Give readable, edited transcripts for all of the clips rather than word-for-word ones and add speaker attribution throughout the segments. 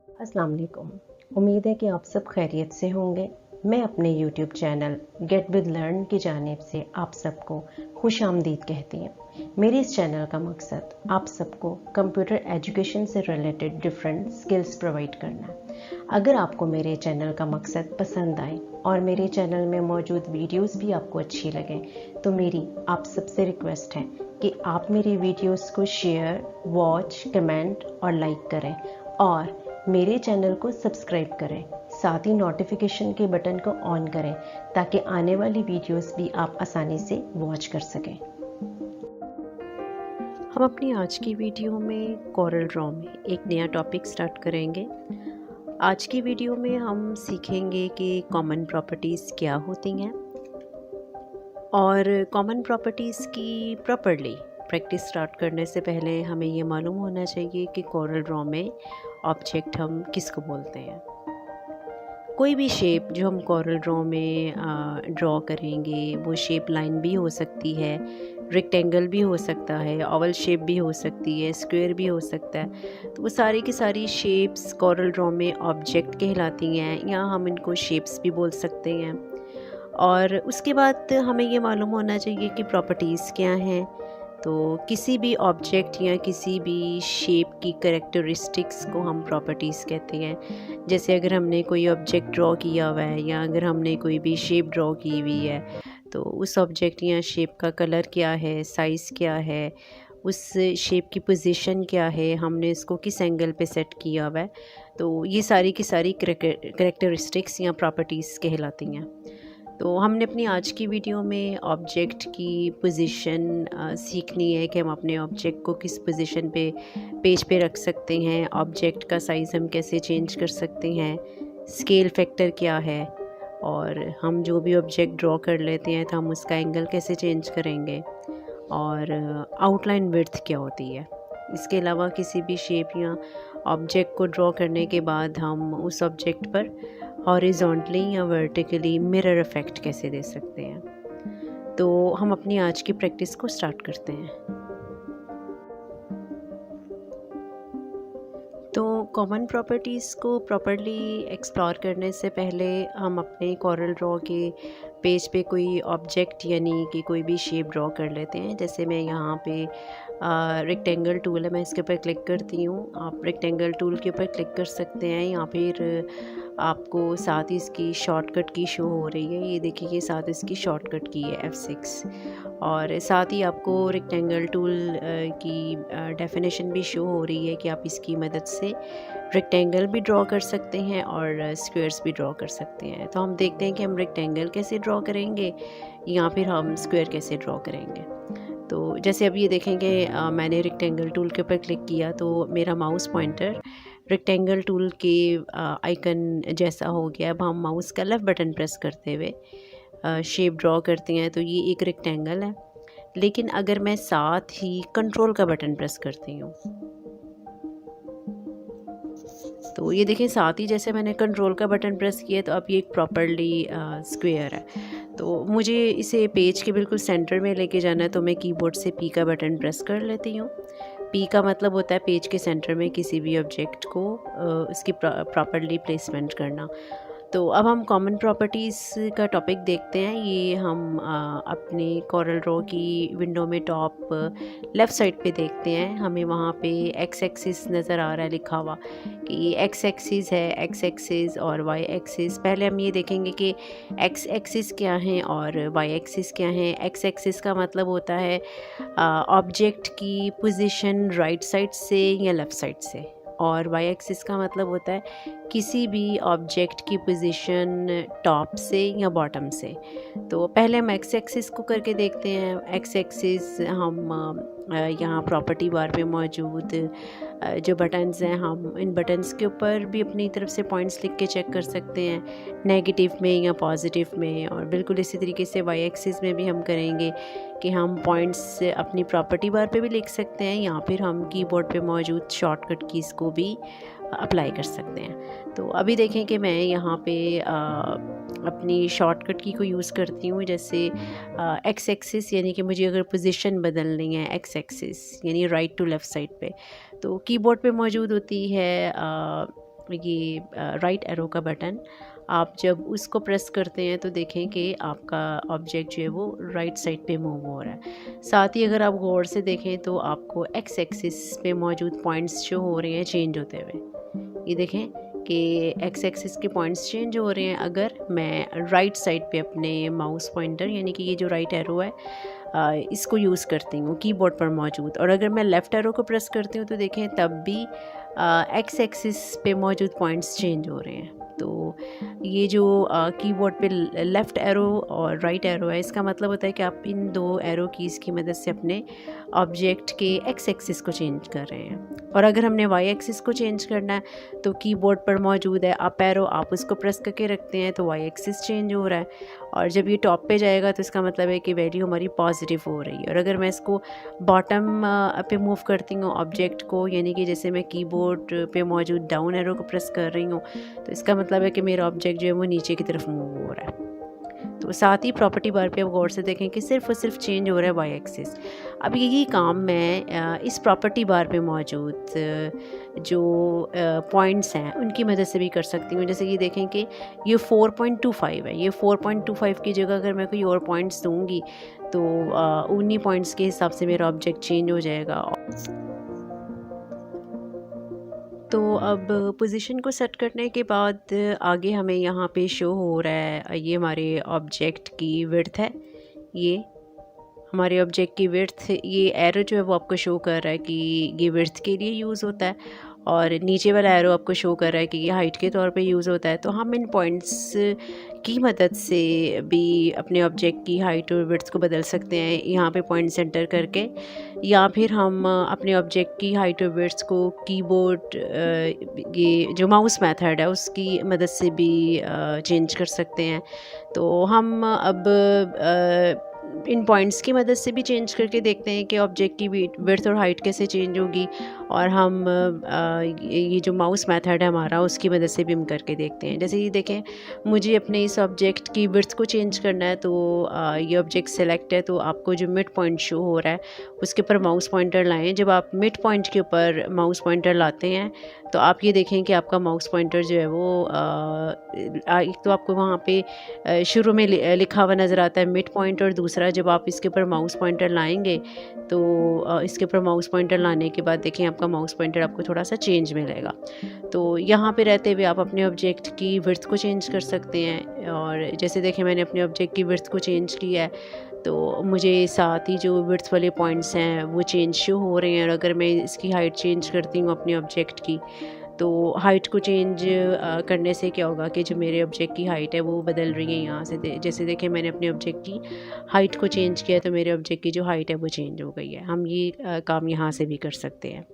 Speaker 1: अस्सलाम वालेकुम। उम्मीद है कि आप सब खैरियत से होंगे। मैं अपने YouTube channel Get With Learn की जानिब से आप सबको खुश आमदीद कहती हूँ। मेरे इस चैनल का मकसद आप सबको कंप्यूटर एजुकेशन से रिलेटेड डिफरेंट स्किल्स प्रोवाइड करना है। अगर आपको मेरे चैनल का मकसद पसंद आए और मेरे चैनल में मौजूद वीडियोस भी आपको अच्छी लगें तो मेरी आप सबसे रिक्वेस्ट है कि आप मेरी वीडियोस को शेयर, वॉच, कमेंट और लाइक करें और मेरे चैनल को सब्सक्राइब करें। साथ ही नोटिफिकेशन के बटन को ऑन करें ताकि आने वाली वीडियोस भी आप आसानी से वॉच कर सकें। हम अपनी आज की वीडियो में कोरल ड्रॉ में एक नया टॉपिक स्टार्ट करेंगे। आज की वीडियो में हम सीखेंगे कि कॉमन प्रॉपर्टीज़ क्या होती हैं और कॉमन प्रॉपर्टीज़ की प्रॉपरली प्रैक्टिस स्टार्ट करने से पहले हमें ये मालूम होना चाहिए कि कोरल ड्रॉ में ऑब्जेक्ट हम किसको बोलते हैं। कोई भी शेप जो हम कोरल ड्रॉ में ड्रॉ करेंगे वो शेप लाइन भी हो सकती है, रेक्टेंगल भी हो सकता है, ओवल शेप भी हो सकती है, स्क्वायर भी हो सकता है। तो वो सारी की सारी शेप्स कोरल ड्रॉ में ऑब्जेक्ट कहलाती हैं या हम इनको शेप्स भी बोल सकते हैं। और उसके बाद हमें ये मालूम होना चाहिए कि प्रॉपर्टीज़ क्या हैं। तो किसी भी ऑब्जेक्ट या किसी भी शेप की कैरेक्टरिस्टिक्स को हम प्रॉपर्टीज़ कहते हैं। जैसे अगर हमने कोई ऑब्जेक्ट ड्रॉ किया हुआ है या अगर हमने कोई भी शेप ड्रॉ की हुई है तो उस ऑब्जेक्ट या शेप का कलर क्या है, साइज़ क्या है, उस शेप की पोजीशन क्या है, हमने इसको किस एंगल पे सेट किया हुआ है। तो ये सारी की सारी कैरेक्टरिस्टिक्स या प्रॉपर्टीज़ कहलाती हैं। तो हमने अपनी आज की वीडियो में ऑब्जेक्ट की पोजीशन सीखनी है कि हम अपने ऑब्जेक्ट को किस पोजीशन पे पेज पे रख सकते हैं, ऑब्जेक्ट का साइज़ हम कैसे चेंज कर सकते हैं, स्केल फैक्टर क्या है और हम जो भी ऑब्जेक्ट ड्रॉ कर लेते हैं तो हम उसका एंगल कैसे चेंज करेंगे और आउटलाइन विड्थ क्या होती है। इसके अलावा किसी भी शेप या ऑब्जेक्ट को ड्रॉ करने के बाद हम उस ऑब्जेक्ट पर हॉरिजॉन्टली या वर्टिकली मिरर इफ़ेक्ट कैसे दे सकते हैं। तो हम अपनी आज की प्रैक्टिस को स्टार्ट करते हैं। तो कॉमन प्रॉपर्टीज़ को प्रॉपर्ली एक्सप्लोर करने से पहले हम अपने कोरल ड्रॉ के पेज पे कोई ऑब्जेक्ट यानी कि कोई भी शेप ड्रॉ कर लेते हैं। जैसे मैं यहाँ पे रेक्टेंगल टूल है, मैं इसके ऊपर क्लिक करती हूँ। आप रेक्टेंगल टूल के ऊपर क्लिक कर सकते हैं या फिर आपको साथ ही इसकी शॉर्टकट की शो हो रही है। ये देखिए, ये साथ इसकी शॉर्टकट की है F6 और साथ ही आपको रेक्टेंगल टूल की डेफिनेशन भी शो हो रही है कि आप इसकी मदद से रेक्टेंगल भी ड्रॉ कर सकते हैं और स्क्वायर्स भी ड्रॉ कर सकते हैं। तो हम देखते हैं कि हम रेक्टेंगल कैसे ड्रॉ करेंगे या फिर हम स्क्वायर कैसे ड्रॉ करेंगे। तो जैसे अब ये देखेंगे मैंने रेक्टेंगल टूल के ऊपर क्लिक किया तो मेरा माउस पॉइंटर रेक्टेंगल टूल के आइकन जैसा हो गया। अब हम माउस का लेफ़्ट बटन प्रेस करते हुए शेप ड्रॉ करते हैं तो ये एक रेक्टेंगल है। लेकिन अगर मैं साथ ही कंट्रोल का बटन प्रेस करती हूँ तो ये देखें, साथ ही जैसे मैंने कंट्रोल का बटन प्रेस किया तो अब ये एक प्रॉपरली स्क्वायर है। तो मुझे इसे पेज के बिल्कुल सेंटर में लेके जाना है तो मैं कीबोर्ड से पी का बटन प्रेस कर लेती हूँ। पी का मतलब होता है पेज के सेंटर में किसी भी ऑब्जेक्ट को उसकी प्रॉपरली प्लेसमेंट करना। तो अब हम कॉमन प्रॉपर्टीज़ का टॉपिक देखते हैं। ये हम अपनी कोरल ड्रॉ की विंडो में टॉप लेफ़्ट साइड पे देखते हैं। हमें वहाँ पे एक्स एक्सिस नज़र आ रहा है लिखा हुआ कि ये एक्स एक्सिस है, एक्स एक्सिस और वाई एक्सिस। पहले हम ये देखेंगे कि एक्स एक्सिस क्या है और वाई एक्सिस क्या है। एक्स एक्सिस का मतलब होता है ऑब्जेक्ट की पोजीशन राइट साइड से या लेफ़्ट साइड से, और वाई एक्सिस का मतलब होता है किसी भी ऑब्जेक्ट की पोजीशन टॉप से या बॉटम से। तो पहले हम एक्स एक्सिस को करके देखते हैं। एक्स एक्सिस हम यहाँ प्रॉपर्टी बार पे मौजूद जो बटन्स हैं, हम इन बटन्स के ऊपर भी अपनी तरफ से पॉइंट्स लिख के चेक कर सकते हैं, नेगेटिव में या पॉजिटिव में। और बिल्कुल इसी तरीके से वाई एक्सिस में भी हम करेंगे कि हम पॉइंट्स अपनी प्रॉपर्टी बार पे भी लिख सकते हैं या फिर हम कीबोर्ड पे मौजूद शॉर्टकट कीज़ को भी अप्लाई कर सकते हैं। तो अभी देखें कि मैं यहाँ पे अपनी शॉर्टकट की को यूज़ करती हूँ। जैसे एक्स एक्सिस यानी कि मुझे अगर पोजीशन बदलनी है, एक्स एक्सिस यानी राइट टू लेफ़्ट साइड पे, तो कीबोर्ड पे मौजूद होती है ये राइट एरो का बटन, आप जब उसको प्रेस करते हैं तो देखें कि आपका ऑब्जेक्ट जो है वो राइट साइड पे मूव हो रहा है। साथ ही अगर आप गौर से देखें तो आपको एक्स एक्सिस पे मौजूद पॉइंट्स जो हो रहे हैं चेंज होते हुए, ये देखें कि एक्स एक्सिस के पॉइंट्स चेंज हो रहे हैं अगर मैं राइट साइड पे अपने माउस पॉइंटर यानी कि ये जो राइट एरो है इसको यूज़ करती हूँ कीबोर्ड पर मौजूद, और अगर मैं लेफ़्ट एरो को प्रेस करती हूँ तो देखें तब भी एक्स एक्सिस पे मौजूद पॉइंट्स चेंज हो रहे हैं। तो ये जो कीबोर्ड पे लेफ़्ट एरो और राइट एरो है, इसका मतलब होता है कि आप इन दो एरो कीज़ की मदद से अपने ऑब्जेक्ट के एक्स एक्सिस को चेंज कर रहे हैं। और अगर हमने वाई एक्सिस को चेंज करना है तो कीबोर्ड पर मौजूद है अप एरो, आप उसको प्रेस करके रखते हैं तो वाई एक्सिस चेंज हो रहा है, और जब ये टॉप पे जाएगा तो इसका मतलब है कि वैल्यू हमारी पॉजिटिव हो रही है। और अगर मैं इसको बॉटम पे मूव करती हूँ ऑब्जेक्ट को, यानी कि जैसे मैं कीबोर्ड पे मौजूद डाउन एरो को प्रेस कर रही हूँ, तो इसका मतलब है कि मेरा ऑब्जेक्ट जो है वो नीचे की तरफ मूव हो रहा है। तो साथ ही प्रॉपर्टी बार पे आप गौर से देखें कि सिर्फ और सिर्फ चेंज हो रहा है वाई एक्सिस। अब यही काम मैं इस प्रॉपर्टी बार पे मौजूद जो पॉइंट्स हैं उनकी मदद से भी कर सकती हूँ। जैसे कि देखें कि ये 4.25 है, ये 4.25 की जगह अगर मैं कोई और पॉइंट्स दूँगी तो उन्हीं पॉइंट्स के हिसाब से मेरा ऑब्जेक्ट चेंज हो जाएगा। तो अब पोजीशन को सेट करने के बाद आगे हमें यहाँ पे शो हो रहा है, ये हमारे ऑब्जेक्ट की विड्थ है, ये हमारे ऑब्जेक्ट की विड्थ, ये एरो जो है वो आपको शो कर रहा है कि ये विड्थ के लिए यूज़ होता है, और नीचे वाला एरो आपको शो कर रहा है कि ये हाइट के तौर पे यूज़ होता है। तो हम इन पॉइंट्स की मदद से भी अपने ऑब्जेक्ट की हाइट और विड्थ को बदल सकते हैं यहाँ पे पॉइंट सेंटर करके, या फिर हम अपने ऑब्जेक्ट की हाइट और विड्थ को कीबोर्ड ये जो माउस मेथड है उसकी मदद से भी चेंज कर सकते हैं। तो हम अब इन पॉइंट्स की मदद से भी चेंज करके देखते हैं कि ऑब्जेक्ट की विड्थ और हाइट कैसे चेंज होगी, और हम ये जो माउस मेथड है हमारा उसकी मदद से भी हम करके देखते हैं। जैसे ये देखें, मुझे अपने इस ऑब्जेक्ट की विड्थ को चेंज करना है, तो ये ऑब्जेक्ट सेलेक्ट है, तो आपको जो मिड पॉइंट शो हो रहा है उसके ऊपर माउस पॉइंटर लाएं। जब आप मिड पॉइंट के ऊपर माउस पॉइंटर लाते हैं तो आप ये देखें कि आपका माउस पॉइंटर जो है वो एक तो आपको वहाँ पे शुरू में लिखा हुआ नज़र आता है मिड पॉइंट, और दूसरा जब आप इसके ऊपर माउस पॉइंटर लाएंगे तो इसके ऊपर माउस पॉइंटर लाने के बाद देखें आपका माउस पॉइंटर आपको थोड़ा सा चेंज मिलेगा। तो यहाँ पे रहते हुए आप अपने ऑब्जेक्ट की विड्थ को चेंज कर सकते हैं, और जैसे देखें मैंने अपने ऑब्जेक्ट की विड्थ को चेंज किया है तो मुझे साथ ही जो विड्थ वाले पॉइंट्स हैं वो चेंज शो हो रहे हैं। और अगर मैं इसकी हाइट चेंज करती हूँ अपने ऑब्जेक्ट की, तो हाइट को चेंज करने से क्या होगा कि जो मेरे ऑब्जेक्ट की हाइट है वो बदल रही है यहाँ से। जैसे देखें मैंने अपने ऑब्जेक्ट की हाइट को चेंज किया तो मेरे ऑब्जेक्ट की जो हाइट है वो चेंज हो गई है। हम ये काम यहाँ से भी कर सकते हैं।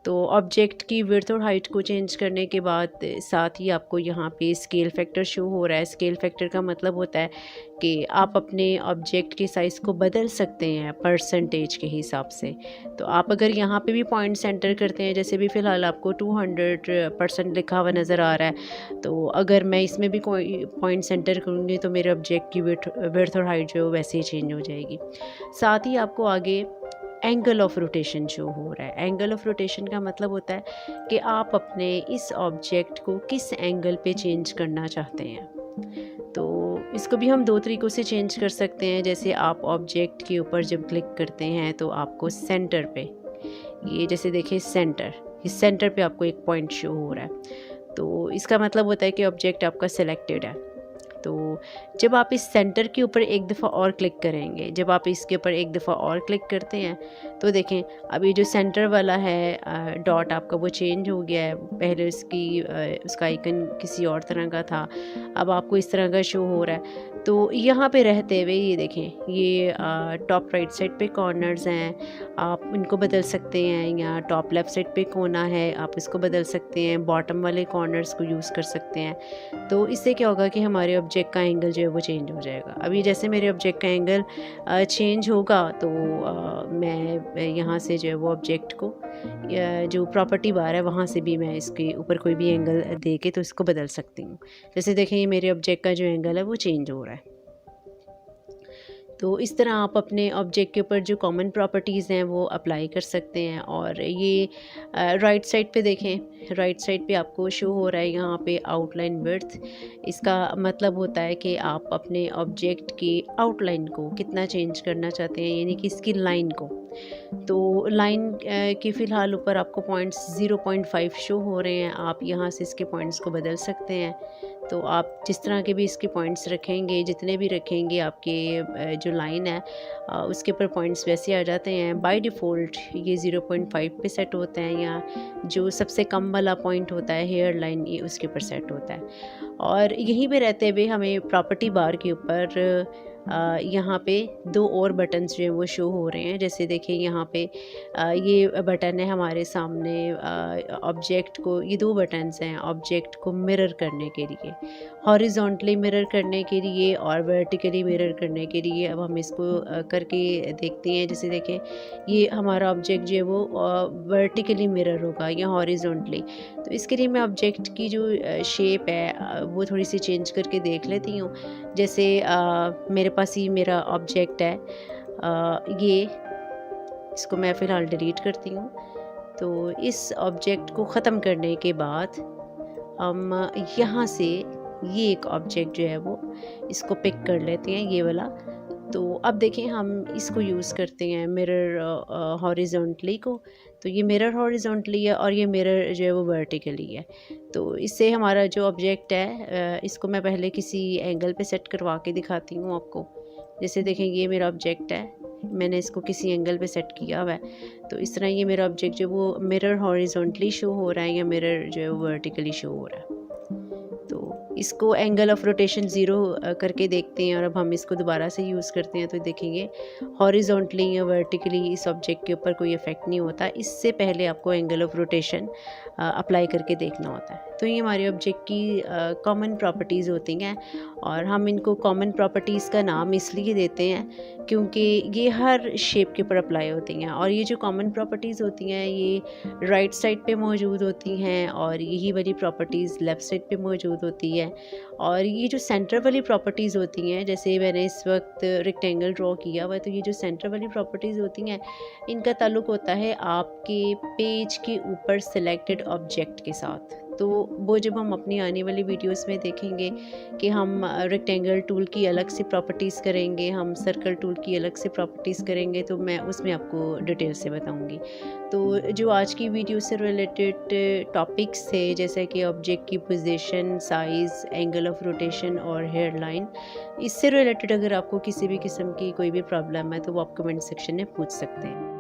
Speaker 1: तो ऑब्जेक्ट की विड्थ और हाइट को चेंज करने के बाद साथ ही आपको यहाँ पे स्केल फैक्टर शो हो रहा है। स्केल फैक्टर का मतलब होता है कि आप अपने ऑब्जेक्ट के साइज़ को बदल सकते हैं परसेंटेज के हिसाब से। तो आप अगर यहाँ पे भी पॉइंट सेंटर करते हैं, जैसे भी फ़िलहाल आपको 200% लिखा हुआ नज़र आ रहा है, तो अगर मैं इसमें भी कोई पॉइंट सेंटर करूँगी तो मेरे ऑब्जेक्ट की विड्थ और हाइट जो है वैसे ही चेंज हो जाएगी। साथ ही आपको आगे एंगल ऑफ रोटेशन शो हो रहा है। एंगल ऑफ रोटेशन का मतलब होता है कि आप अपने इस ऑब्जेक्ट को किस एंगल पे चेंज करना चाहते हैं। तो इसको भी हम दो तरीक़ों से चेंज कर सकते हैं। जैसे आप ऑब्जेक्ट के ऊपर जब क्लिक करते हैं तो आपको सेंटर पे, ये जैसे देखिए सेंटर, इस सेंटर पे आपको एक पॉइंट शो हो रहा है, तो इसका मतलब होता है कि ऑब्जेक्ट आपका सिलेक्टेड है। तो जब आप इस सेंटर के ऊपर एक दफ़ा और क्लिक करेंगे, जब आप इसके ऊपर एक दफ़ा और क्लिक करते हैं तो देखें अब ये जो सेंटर वाला है डॉट आपका वो चेंज हो गया है। पहले उसका आइकन किसी और तरह का था, अब आपको इस तरह का शो हो रहा है। तो यहाँ पे रहते हुए ये देखें, ये टॉप राइट साइड पे कॉर्नर्स हैं, आप इनको बदल सकते हैं, या टॉप लेफ़्ट साइड पे कोना है आप इसको बदल सकते हैं, बॉटम वाले कॉर्नर्स को यूज़ कर सकते हैं। तो इससे क्या होगा कि हमारे ऑब्जेक्ट का एंगल जो है वो चेंज हो जाएगा। अभी जैसे मेरे ऑब्जेक्ट का एंगल चेंज होगा तो मैं यहाँ से जो है वो ऑब्जेक्ट को जो प्रॉपर्टी बार है वहाँ से भी मैं इसके ऊपर कोई भी एंगल दे के तो इसको बदल सकती हूँ। जैसे देखें ये मेरे ऑब्जेक्ट का जो एंगल है वो चेंज हो रहा है। तो इस तरह आप अपने ऑब्जेक्ट के ऊपर जो कॉमन प्रॉपर्टीज़ हैं वो अप्लाई कर सकते हैं। और ये राइट साइड पे देखें, राइट साइड पे आपको शो हो रहा है यहाँ पे आउटलाइन विड्थ। इसका मतलब होता है कि आप अपने ऑब्जेक्ट की आउटलाइन को कितना चेंज करना चाहते हैं, यानी कि इसकी लाइन को। तो लाइन के फ़िलहाल ऊपर आपको पॉइंट्स 0.5 शो हो रहे हैं। आप यहाँ से इसके पॉइंट्स को बदल सकते हैं। तो आप जिस तरह के भी इसके पॉइंट्स रखेंगे, जितने भी रखेंगे, आपके जो लाइन है उसके ऊपर पॉइंट्स वैसे आ जाते हैं। बाय डिफ़ॉल्ट ये 0.5 पे सेट होते हैं, या जो सबसे कम वाला पॉइंट होता है हेयर लाइन, ये उसके ऊपर सेट होता है। और यहीं पे रहते हुए हमें प्रॉपर्टी बार के ऊपर यहाँ पे 2 और बटन्स जो हैं वो शो हो रहे हैं। जैसे देखिए यहाँ पे ये बटन है हमारे सामने ऑब्जेक्ट को, ये 2 बटन्स हैं ऑब्जेक्ट को मिरर करने के लिए, हॉरिजॉन्टली मिरर करने के लिए और वर्टिकली मिरर करने के लिए। अब हम इसको करके देखते हैं। जैसे देखें ये हमारा ऑब्जेक्ट जो है वो वर्टिकली मिरर होगा या हॉरिजॉन्टली। तो इसके लिए मैं ऑब्जेक्ट की जो शेप है वो थोड़ी सी चेंज करके देख लेती हूँ। जैसे मेरे पास ही मेरा ऑब्जेक्ट है, ये इसको मैं फ़िलहाल डिलीट करती हूँ। तो इस ऑब्जेक्ट को ख़त्म करने के बाद हम यहाँ से ये एक ऑब्जेक्ट जो है वो इसको पिक कर लेते हैं, ये वाला। तो अब देखें हम इसको यूज़ करते हैं मिरर हॉरिजॉन्टली को। तो ये मिरर हॉरिजॉन्टली है और ये मिरर जो है वो वर्टिकली है। तो इससे हमारा जो ऑब्जेक्ट है इसको मैं पहले किसी एंगल पे सेट करवा के दिखाती हूँ आपको। जैसे देखें ये मेरा ऑब्जेक्ट है, मैंने इसको किसी एंगल पे सेट किया हुआ है। तो इस तरह ये मेरा ऑब्जेक्ट जो वो मिरर हॉरिजॉन्टली शो हो रहा है या मिरर जो है वो वर्टिकली शो हो रहा है। तो इसको एंगल ऑफ रोटेशन 0 करके देखते हैं और अब हम इसको दोबारा से यूज़ करते हैं। तो देखेंगे हॉरिजॉन्टली या वर्टिकली इस ऑब्जेक्ट के ऊपर कोई इफ़ेक्ट नहीं होता। इससे पहले आपको एंगल ऑफ रोटेशन अप्लाई करके देखना होता है। तो ये हमारे ऑब्जेक्ट की कॉमन प्रॉपर्टीज़ होती हैं और हम इनको कॉमन प्रॉपर्टीज़ का नाम इसलिए देते हैं क्योंकि ये हर शेप के ऊपर अप्लाई होती हैं। और ये जो कॉमन प्रॉपर्टीज़ होती हैं ये राइट साइड पे मौजूद होती हैं और यही वाली प्रॉपर्टीज़ लेफ़्ट साइड पे मौजूद होती है। और ये जो सेंटर वाली प्रॉपर्टीज़ होती हैं, जैसे मैंने इस वक्त रेक्टेंगल ड्रॉ किया हुआ है, तो ये जो सेंटर वाली प्रॉपर्टीज़ होती हैं इनका ताल्लुक़ होता है आपके पेज के ऊपर सिलेक्टेड ऑब्जेक्ट के साथ। तो वो जब हम अपनी आने वाली वीडियोस में देखेंगे कि हम रेक्टेंगल टूल की अलग से प्रॉपर्टीज़ करेंगे, हम सर्कल टूल की अलग से प्रॉपर्टीज़ करेंगे, तो मैं उसमें आपको डिटेल से बताऊंगी। तो जो आज की वीडियो से रिलेटेड टॉपिक्स थे, जैसे कि ऑब्जेक्ट की position, size, angle of rotation और हेयर लाइन, इससे रिलेटेड अगर आपको किसी भी किस्म की कोई भी प्रॉब्लम है तो वो आप कमेंट सेक्शन में पूछ सकते हैं।